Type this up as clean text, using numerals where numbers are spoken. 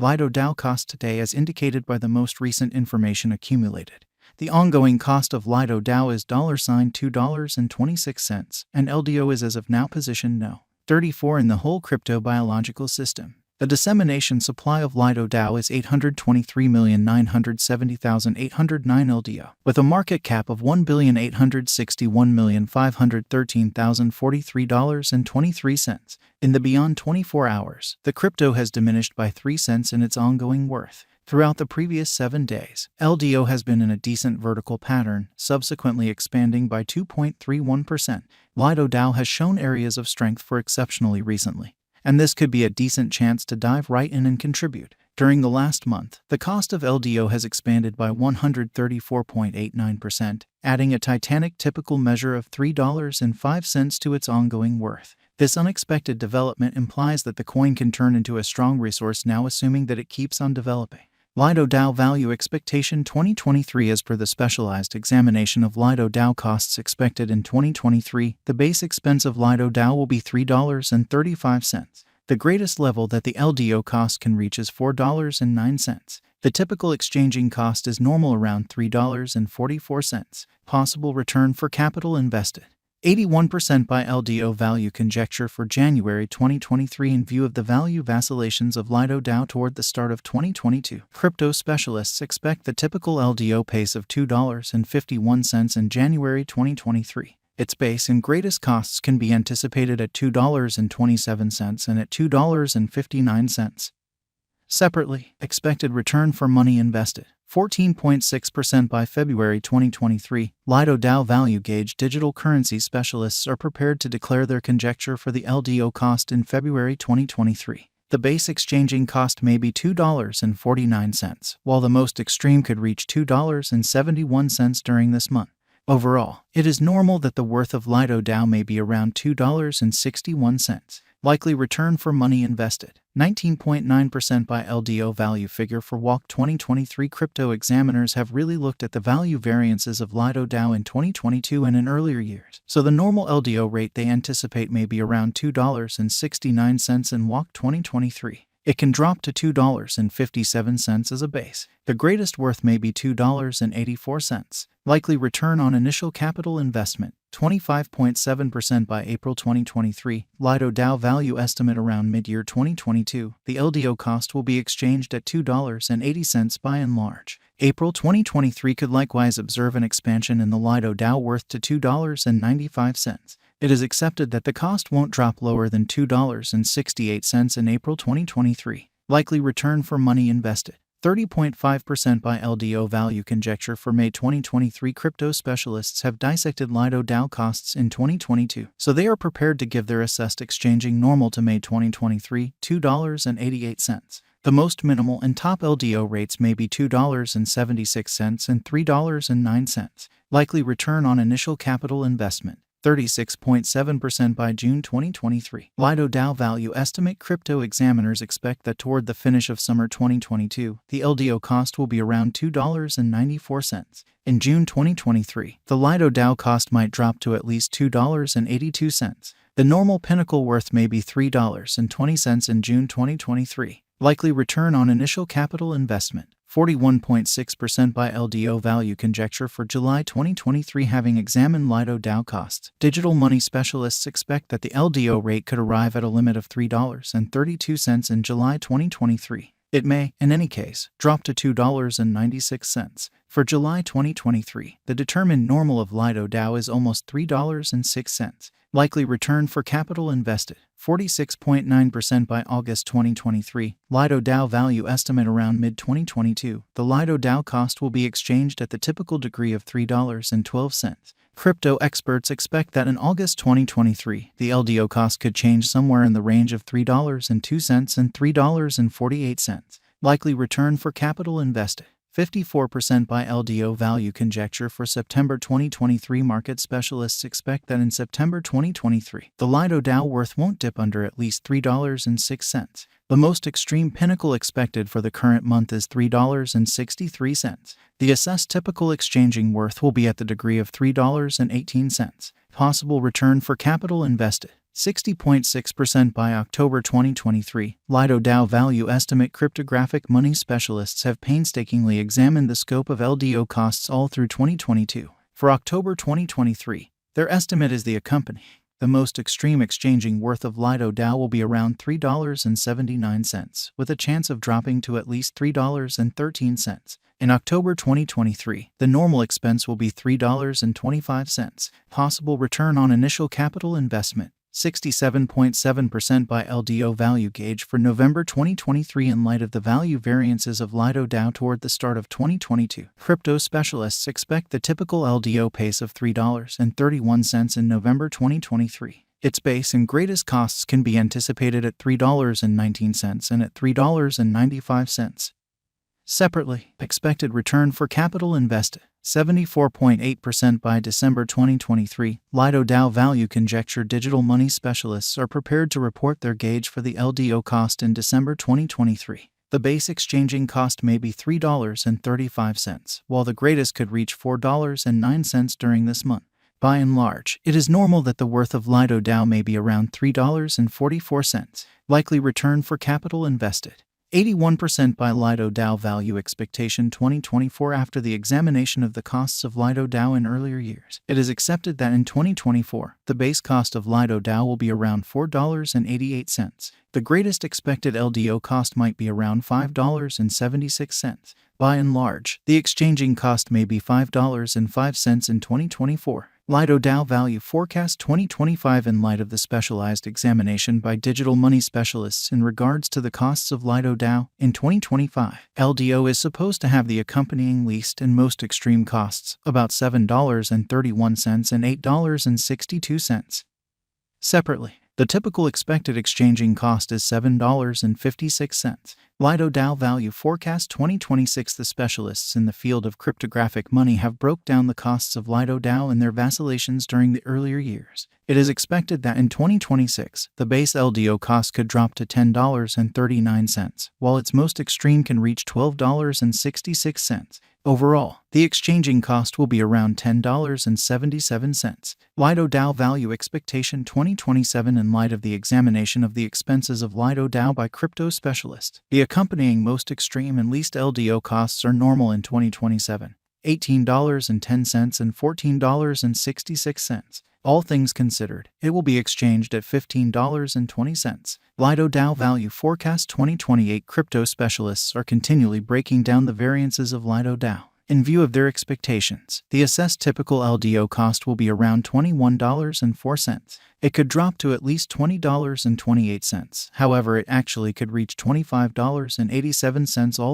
Lido DAO cost today as indicated by the most recent information accumulated. The ongoing cost of Lido DAO is $2.26, and LDO is as of now position No. 34 in the whole crypto biological system. The dissemination supply of Lido DAO is 823,970,809 LDO, with a market cap of $1,861,513,043.23. In the beyond 24 hours, the crypto has diminished by 3 cents in its ongoing worth. Throughout the previous 7 days, LDO has been in a decent vertical pattern, subsequently expanding by 2.31%. Lido DAO has shown areas of strength for exceptionally recently, and this could be a decent chance to dive right in and contribute. During the last month, the cost of LDO has expanded by 134.89%, adding a titanic typical measure of $3.05 to its ongoing worth. This unexpected development implies that the coin can turn into a strong resource now, assuming that it keeps on developing. Lido DAO Value Expectation 2023. As per the specialized examination of Lido DAO costs expected in 2023, the base expense of Lido DAO will be $3.35. The greatest level that the LDO cost can reach is $4.09. The typical exchanging cost is normal around $3.44. Possible return for capital invested. 81% by LDO value conjecture for January 2023 in view of the value vacillations of Lido DAO toward the start of 2022. Crypto specialists expect the typical LDO pace of $2.51 in January 2023. Its base and greatest costs can be anticipated at $2.27 and at $2.59. Separately, expected return for money invested. 14.6% by February 2023. Lido DAO Value Gauge digital currency specialists are prepared to declare their conjecture for the LDO cost in February 2023. The base exchanging cost may be $2.49, while the most extreme could reach $2.71 during this month. Overall, it is normal that the worth of Lido DAO may be around $2.61. Likely return for money invested. 19.9% by LDO value figure for WALK 2023. Crypto examiners have really looked at the value variances of Lido DAO in 2022 and in earlier years, so the normal LDO rate they anticipate may be around $2.69 in WALK 2023. It can drop to $2.57 as a base. The greatest worth may be $2.84. Likely return on initial capital investment. 25.7% by April 2023. Lido DAO value estimate around mid-year 2022. The LDO cost will be exchanged at $2.80 by and large. April 2023 could likewise observe an expansion in the Lido DAO worth to $2.95. It is accepted that the cost won't drop lower than $2.68 in April 2023. Likely return for money invested. 30.5% by LDO value conjecture for May 2023. Crypto specialists have dissected Lido DAO costs in 2022, so they are prepared to give their assessed exchanging normal to May 2023, $2.88. The most minimal and top LDO rates may be $2.76 and $3.09. Likely return on initial capital investment. 36.7% by June 2023. Lido DAO value estimate. Crypto examiners expect that toward the finish of summer 2022, the LDO cost will be around $2.94. In June 2023, the Lido DAO cost might drop to at least $2.82. The normal pinnacle worth may be $3.20 in June 2023. Likely return on initial capital investment. 41.6% by LDO value conjecture for July 2023. Having examined Lido DAO costs, digital money specialists expect that the LDO rate could arrive at a limit of $3.32 in July 2023. It may, in any case, drop to $2.96. For July 2023, the determined normal of Lido DAO is almost $3.06. Likely return for capital invested. 46.9% by August 2023. Lido DAO value estimate around mid-2022. The Lido DAO cost will be exchanged at the typical degree of $3.12. Crypto experts expect that in August 2023, the LDO cost could change somewhere in the range of $3.02 and $3.48. Likely return for capital invested. 54% by LDO value conjecture for September 2023. Market specialists expect that in September 2023, the Lido DAO worth won't dip under at least $3.06. The most extreme pinnacle expected for the current month is $3.63. The assessed typical exchanging worth will be at the degree of $3.18. Possible return for capital invested. 60.6% by October 2023. Lido DAO Value Estimate. Cryptographic money specialists have painstakingly examined the scope of LDO costs all through 2022. For October 2023, their estimate is the accompanying. The most extreme exchanging worth of Lido DAO will be around $3.79, with a chance of dropping to at least $3.13. In October 2023, the normal expense will be $3.25. Possible return on initial capital investment. 67.7% by LDO value gauge for November 2023. In light of the value variances of Lido DAO toward the start of 2022, crypto specialists expect the typical LDO pace of $3.31 in November 2023. Its base and greatest costs can be anticipated at $3.19 and at $3.95. Separately, expected return for capital invested. 74.8% by December 2023. Lido DAO Value Conjecture. Digital money specialists are prepared to report their gauge for the LDO cost in December 2023. The base exchanging cost may be $3.35, while the greatest could reach $4.09 during this month. By and large, it is normal that the worth of Lido DAO may be around $3.44. Likely return for capital invested. 81% by Lido DAO Value Expectation 2024. After the examination of the costs of Lido DAO in earlier years, it is accepted that in 2024, the base cost of Lido DAO will be around $4.88. The greatest expected LDO cost might be around $5.76. By and large, the exchanging cost may be $5.05 in 2024. Lido DAO Value Forecast 2025. In light of the specialized examination by digital money specialists in regards to the costs of Lido DAO in 2025, LDO is supposed to have the accompanying least and most extreme costs, about $7.31 and $8.62. Separately, the typical expected exchanging cost is $7.56. Lido DAO Value Forecast 2026. The specialists in the field of cryptographic money have broke down the costs of Lido DAO and their vacillations during the earlier years. It is expected that in 2026, the base LDO cost could drop to $10.39, while its most extreme can reach $12.66. Overall, the exchanging cost will be around $10.77. Lido DAO Value Expectation 2027. In light of the examination of the expenses of Lido DAO by crypto specialists, the accompanying most extreme and least LDO costs are normal in 2027, $18.10 and $14.66. All things considered, it will be exchanged at $15.20. Lido DAO Value Forecast 2028. Crypto specialists are continually breaking down the variances of Lido DAO. In view of their expectations, the assessed typical LDO cost will be around $21.04. It could drop to at least $20.28. However, it actually could reach $25.87. All